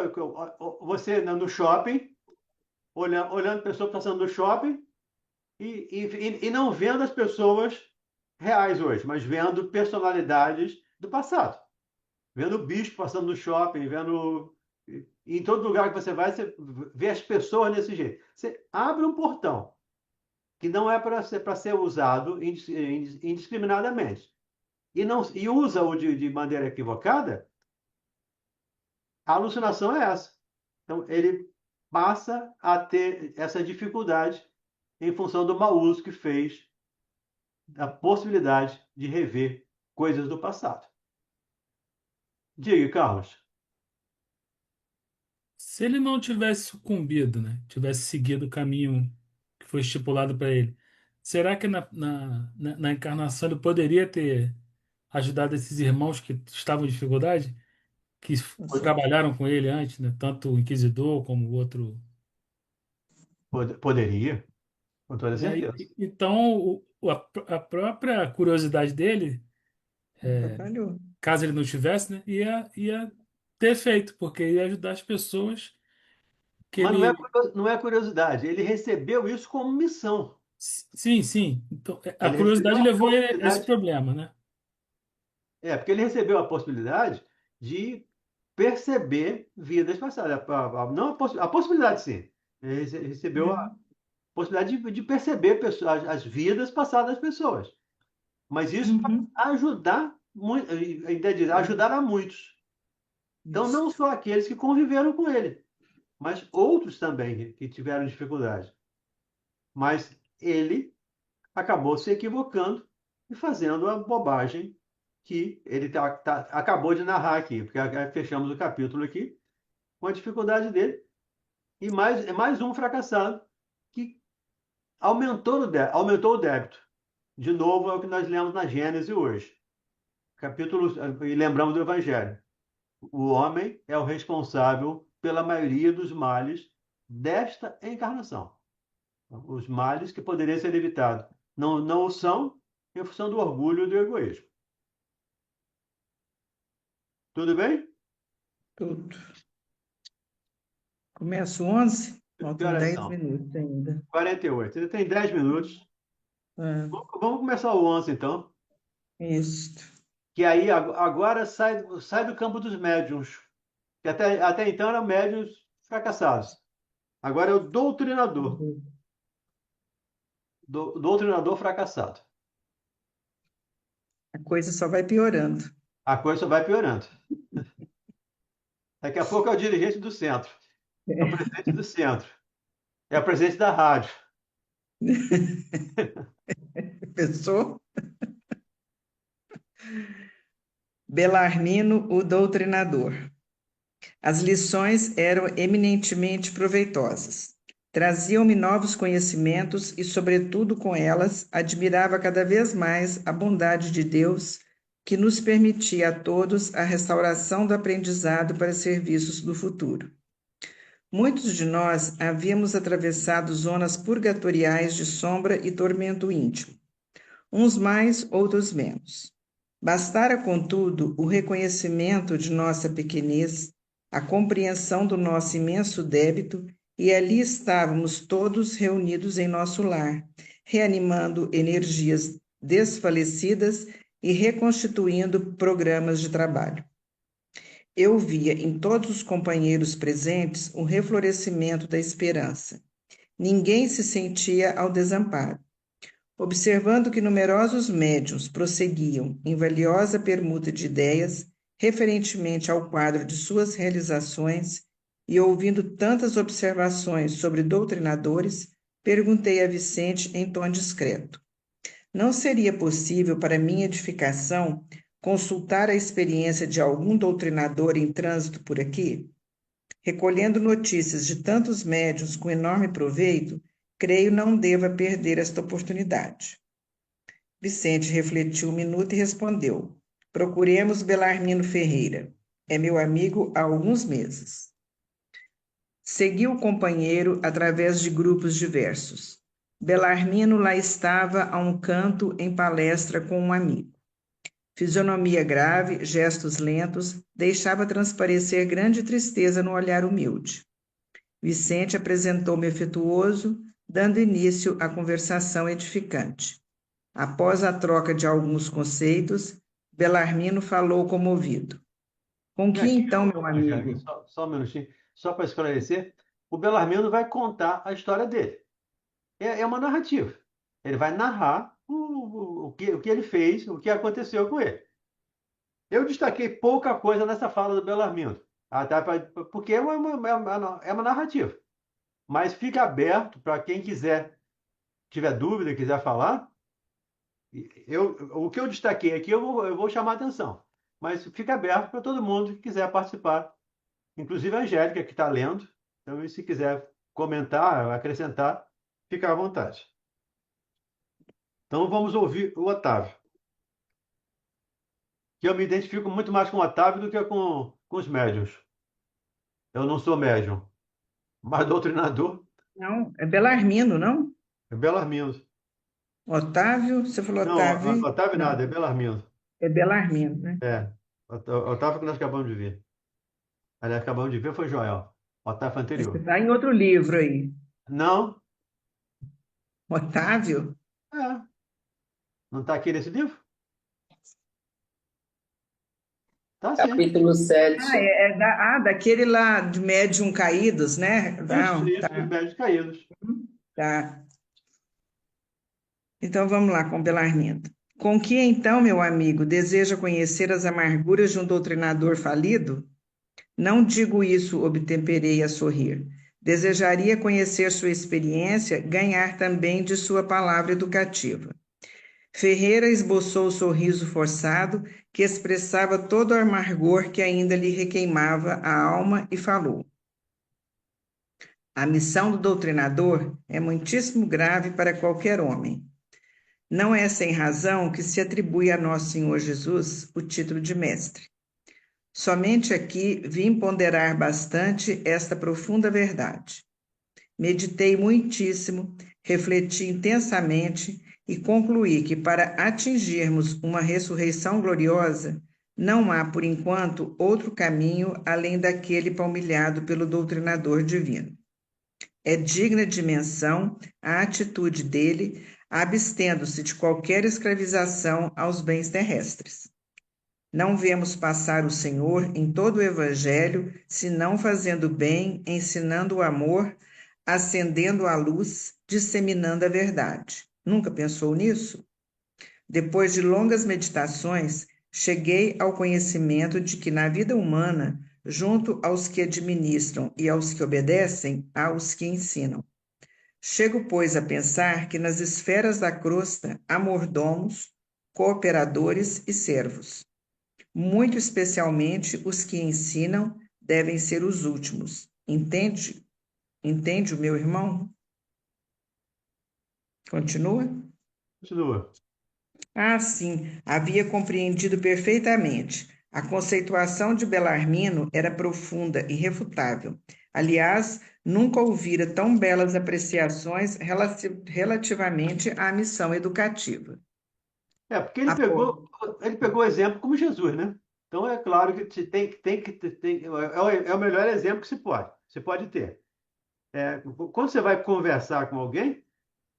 no shopping, olhando pessoas passando no shopping e não vendo as pessoas reais hoje, mas vendo personalidades do passado. Vendo bicho passando no shopping, vendo. Em todo lugar que você vai, você vê as pessoas desse jeito. Você abre um portão que não é para ser usado indiscriminadamente e usa-o de maneira equivocada, a alucinação é essa. Então, ele passa a ter essa dificuldade em função do mau uso que fez da possibilidade de rever coisas do passado. Diga, Carlos. Se ele não tivesse sucumbido, né? Tivesse seguido o caminho que foi estipulado para ele, será que na encarnação ele poderia ter ajudado esses irmãos que estavam em dificuldade, que trabalharam com ele antes, né? Tanto o Inquisidor como o outro, Poderia, com toda né? certeza. Então, a própria curiosidade dele, Atrapalhou. caso ele não tivesse, né? Ia ter feito, porque ia ajudar as pessoas que Mas ele. não é curiosidade, ele recebeu isso como missão. Sim, sim. Então, a Ele recebeu curiosidade a levou ele a esse possibilidade, problema, né? porque ele recebeu a possibilidade de perceber vidas passadas. Não a possibilidade, sim. Ele recebeu a Uhum. possibilidade de perceber as vidas passadas das pessoas. Mas isso Uhum. para ajudar, ajudar a muitos. Então, Isso. não só aqueles que conviveram com ele, mas outros também que tiveram dificuldade. Mas ele acabou se equivocando e fazendo a bobagem que ele acabou de narrar aqui, porque fechamos o capítulo aqui com a dificuldade dele e mais um fracassado que aumentou o débito. De novo, é o que nós lemos na Gênesis hoje. Capítulo, e lembramos do Evangelho. O homem é o responsável pela maioria dos males desta encarnação. Os males que poderiam ser evitados não o são em função do orgulho e do egoísmo. Tudo bem? Tudo. Começa 11, Que faltam horas 10 são? minutos ainda. 48. Ainda tem 10 minutos. Ah, Vamos começar o 11, então. isso. Que aí agora sai do campo dos médiuns. Que até então eram médiuns fracassados. Agora é o doutrinador. Doutrinador fracassado. A coisa só vai piorando. A coisa só vai piorando. Daqui a pouco é o dirigente do centro. É o presidente do centro. É o presidente da rádio. Pensou? Belarmino, o doutrinador. As lições eram eminentemente proveitosas. Traziam-me novos conhecimentos e, sobretudo com elas, admirava cada vez mais a bondade de Deus, que nos permitia a todos a restauração do aprendizado para serviços do futuro. Muitos de nós havíamos atravessado zonas purgatoriais de sombra e tormento íntimo, uns mais, outros menos. Bastara, contudo, o reconhecimento de nossa pequenez, a compreensão do nosso imenso débito, e ali estávamos todos reunidos em nosso lar, reanimando energias desfalecidas e reconstituindo programas de trabalho. Eu via em todos os companheiros presentes um reflorescimento da esperança. Ninguém se sentia ao desamparo. Observando que numerosos médiuns prosseguiam em valiosa permuta de ideias, referentemente ao quadro de suas realizações e ouvindo tantas observações sobre doutrinadores, perguntei a Vicente em tom discreto: não seria possível, para minha edificação, consultar a experiência de algum doutrinador em trânsito por aqui? Recolhendo notícias de tantos médiuns com enorme proveito, creio não deva perder esta oportunidade. Vicente refletiu um minuto e respondeu: procuremos Belarmino Ferreira. É meu amigo há alguns meses. Segui o companheiro através de grupos diversos. Belarmino lá estava a um canto em palestra com um amigo. Fisionomia grave, gestos lentos, deixava transparecer grande tristeza no olhar humilde. Vicente apresentou-me afetuoso, dando início à conversação edificante. Após a troca de alguns conceitos, Belarmino falou comovido. Com que Aqui, então, meu Angélica, amigo? só um minutinho, só para esclarecer, o Belarmino vai contar a história dele. É uma narrativa. Ele vai narrar o que ele fez, o que aconteceu com ele. Eu destaquei pouca coisa nessa fala do Belarmino, porque é uma narrativa. Mas fica aberto para quem quiser, tiver dúvida, quiser falar. O que eu destaquei aqui eu vou chamar a atenção. Mas fica aberto para todo mundo que quiser participar, inclusive a Angélica, que está lendo. Então, e se quiser comentar, acrescentar, fica à vontade. Então, vamos ouvir o Otávio, que eu me identifico muito mais com o Otávio do que com os médiuns. Eu não sou médium, mas doutrinador Não, é Belarmino, não? é Belarmino. Otávio, você falou Não, Otávio? Otávio Não, nada, é Belarmino. é Belarmino, né? É, Otávio que nós acabamos de ver. Aliás, acabamos de ver foi Joel. Otávio foi Esse anterior. está em outro livro aí. Não, Otávio? é, não está aqui nesse livro? Tá sim. Capítulo Ah, 7. daquele lá de Médium Caídos, né? Não, Isso, dos tá, médios caídos. tá. Então vamos lá com Belarmino. Com que então, meu amigo, deseja conhecer as amarguras de um doutrinador falido? Não digo isso, obtemperei a sorrir. Desejaria conhecer sua experiência, ganhar também de sua palavra educativa. Ferreira esboçou o sorriso forçado que expressava todo o amargor que ainda lhe requeimava a alma e falou: a missão do doutrinador é muitíssimo grave para qualquer homem. Não é sem razão que se atribui a nosso Senhor Jesus o título de mestre. Somente aqui vim ponderar bastante esta profunda verdade. Meditei muitíssimo, refleti intensamente e concluí que para atingirmos uma ressurreição gloriosa, não há, por enquanto, outro caminho além daquele palmilhado pelo doutrinador divino. É digna de menção a atitude dele, abstendo-se de qualquer escravização aos bens terrestres. Não vemos passar o Senhor em todo o Evangelho, senão fazendo bem, ensinando o amor, acendendo a luz, disseminando a verdade. Nunca pensou nisso? Depois de longas meditações, cheguei ao conhecimento de que na vida humana, junto aos que administram e aos que obedecem, há os que ensinam. Chego, pois, a pensar que nas esferas da crosta há mordomos, cooperadores e servos. Muito especialmente os que ensinam devem ser os últimos. Entende? Entende o meu irmão? Continua? Continua. Ah, sim, havia compreendido perfeitamente. A conceituação de Belarmino era profunda e irrefutável. Aliás, nunca ouvira tão belas apreciações relativamente à missão educativa. Porque Após ele pegou o exemplo como Jesus, né? Então é claro que é o melhor exemplo que se pode ter. Quando você vai conversar com alguém,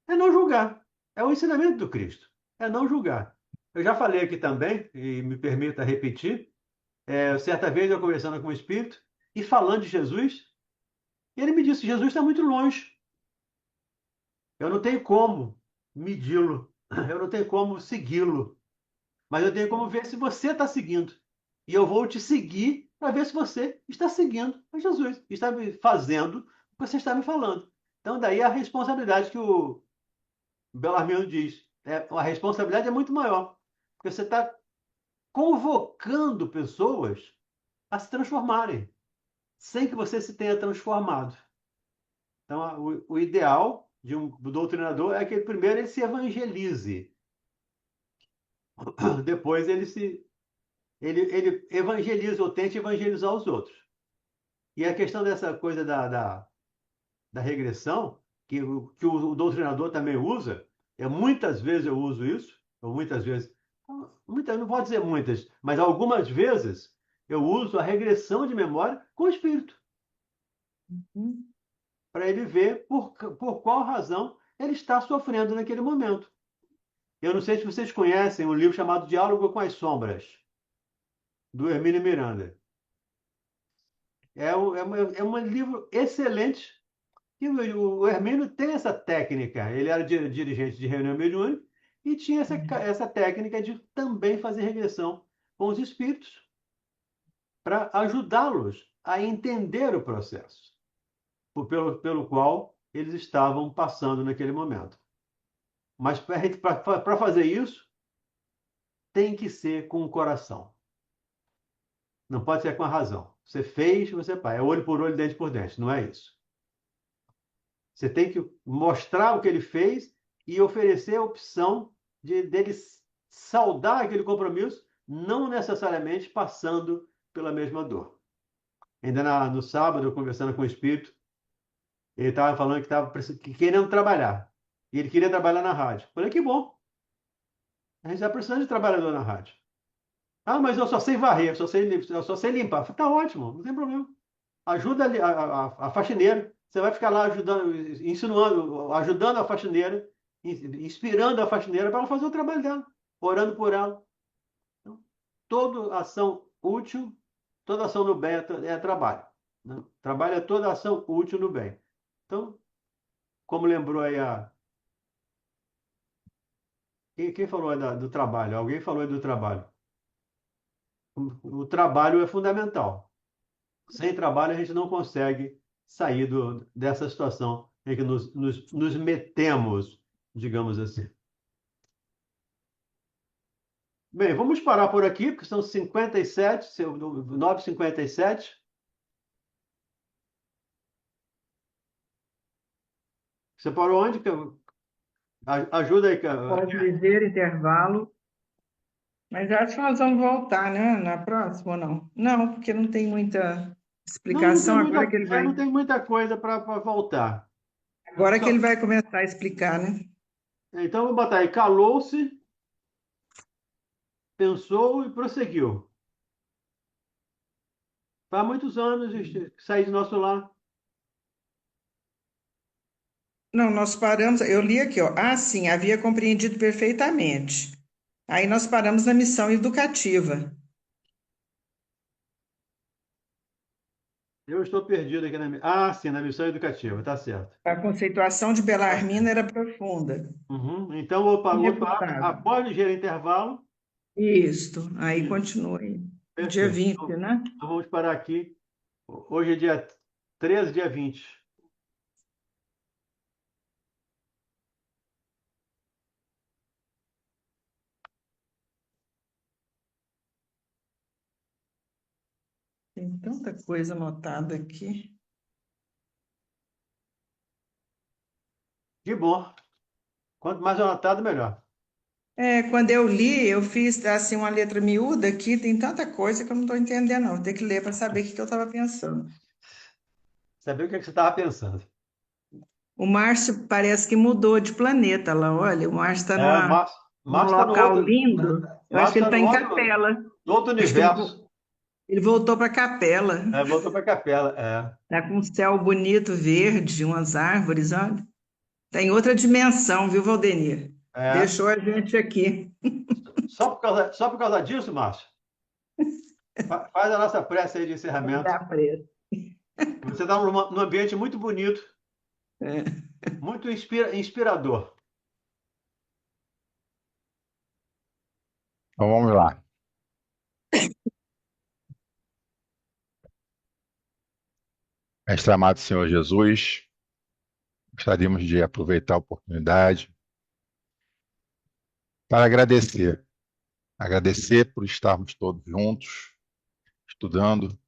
é não julgar. É o ensinamento do Cristo. É não julgar. Eu já falei aqui também, e me permita repetir, certa vez eu conversando com o Espírito e falando de Jesus, ele me disse: Jesus está muito longe. Eu não tenho como medi-lo. Eu não tenho como segui-lo. Mas eu tenho como ver se você está seguindo. e eu vou te seguir para ver se você está seguindo a Jesus, está fazendo o que você está me falando. Então, daí a responsabilidade que o Bellarmino diz. A responsabilidade é muito maior, porque você está convocando pessoas a se transformarem, sem que você se tenha transformado. Então, o ideal do doutrinador é que primeiro ele se evangelize, depois ele evangeliza ou tente evangelizar os outros. E a questão dessa coisa da regressão, que o doutrinador também usa, muitas vezes eu uso isso, ou muitas, não pode dizer muitas, mas algumas vezes eu uso a regressão de memória com o espírito, Hum. para ele ver por qual razão ele está sofrendo naquele momento. Eu não sei se vocês conhecem um livro chamado Diálogo com as Sombras, do Hermínio Miranda. É um livro excelente. E o Hermínio tem essa técnica. Ele era dirigente de reunião mediúnica e tinha essa técnica de também fazer regressão com os espíritos para ajudá-los a entender o processo pelo qual eles estavam passando naquele momento. Mas para fazer isso, tem que ser com o coração. Não pode ser com a razão. Você fez, você faz. É olho por olho, dente por dente. Não é isso. Você tem que mostrar o que ele fez e oferecer a opção dele saldar aquele compromisso, não necessariamente passando pela mesma dor. Ainda no sábado, conversando com o espírito, ele estava falando que estava querendo trabalhar. E ele queria trabalhar na rádio. Falei, que bom. A gente está precisando de trabalhador na rádio. Ah, mas eu só sei varrer, eu só sei limpar. Falei, tá ótimo, não tem problema. Ajuda a faxineira. Você vai ficar lá ajudando, insinuando, ajudando a faxineira, inspirando a faxineira para ela fazer o trabalho dela, orando por ela. Então, toda ação útil, toda ação no bem é trabalho. Né? Trabalho é toda ação útil no bem. Então, como lembrou aí quem falou aí do trabalho? Alguém falou aí do trabalho. O trabalho é fundamental. Sem trabalho, a gente não consegue sair dessa situação em que nos metemos, digamos assim. Bem, vamos parar por aqui, porque são 57, 9h57. Você parou onde? Ajuda aí. Pode dizer intervalo. Mas acho que nós vamos voltar, né? Na próxima ou não? Não, porque não tem muita Não tem explicação muita, agora que ele vai. não tem muita coisa para voltar. Agora que ele vai começar a explicar, né? Então, vou botar aí, calou-se, pensou e prosseguiu. Faz muitos anos que saí do nosso lar. Não, nós paramos. Eu li aqui, ó. Ah, sim, havia compreendido perfeitamente. Aí nós paramos na missão educativa. Eu estou perdido aqui sim, na missão educativa, tá certo. A conceituação de Bellarmino era profunda. Uhum. Então, vou parar Inevitável. após o ligeiro intervalo. Isso. Aí Isso. continua aí. Dia Perfeito. 20, né? Então, vamos parar aqui. Hoje é dia 13, dia 20. Tem tanta coisa anotada aqui. Que bom. Quanto mais anotado, melhor. Quando eu li, eu fiz assim uma letra miúda aqui, tem tanta coisa que eu não estou entendendo, não. Tem que ler para saber o que eu estava pensando. Saber o que você estava pensando. O Márcio parece que mudou de planeta lá, olha, o Márcio está num Márcio está no local outro. lindo. Eu acho que Márcio ele está está em Capela. no outro Acho que ele, universo. ele voltou para Capela. Voltou para a capela. Está com um céu bonito, verde, umas árvores, olha. Está em outra dimensão, viu, Valdenir? Deixou a gente aqui. Só por causa disso, Márcio? Faz a nossa prece aí de encerramento. Dá preço. Você está num ambiente muito bonito, muito inspirador. Então vamos lá. Mestre amado Senhor Jesus, gostaríamos de aproveitar a oportunidade para agradecer por estarmos todos juntos, estudando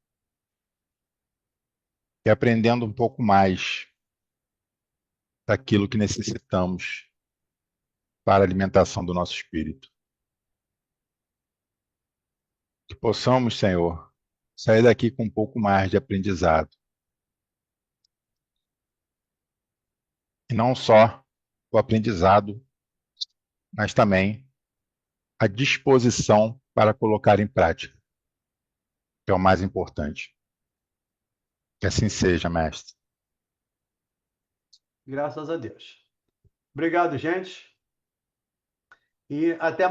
e aprendendo um pouco mais daquilo que necessitamos para a alimentação do nosso espírito. Que possamos, Senhor, sair daqui com um pouco mais de aprendizado. E não só o aprendizado, mas também a disposição para colocar em prática, que é o mais importante. Que assim seja, mestre. Graças a Deus. Obrigado, gente. E até amanhã.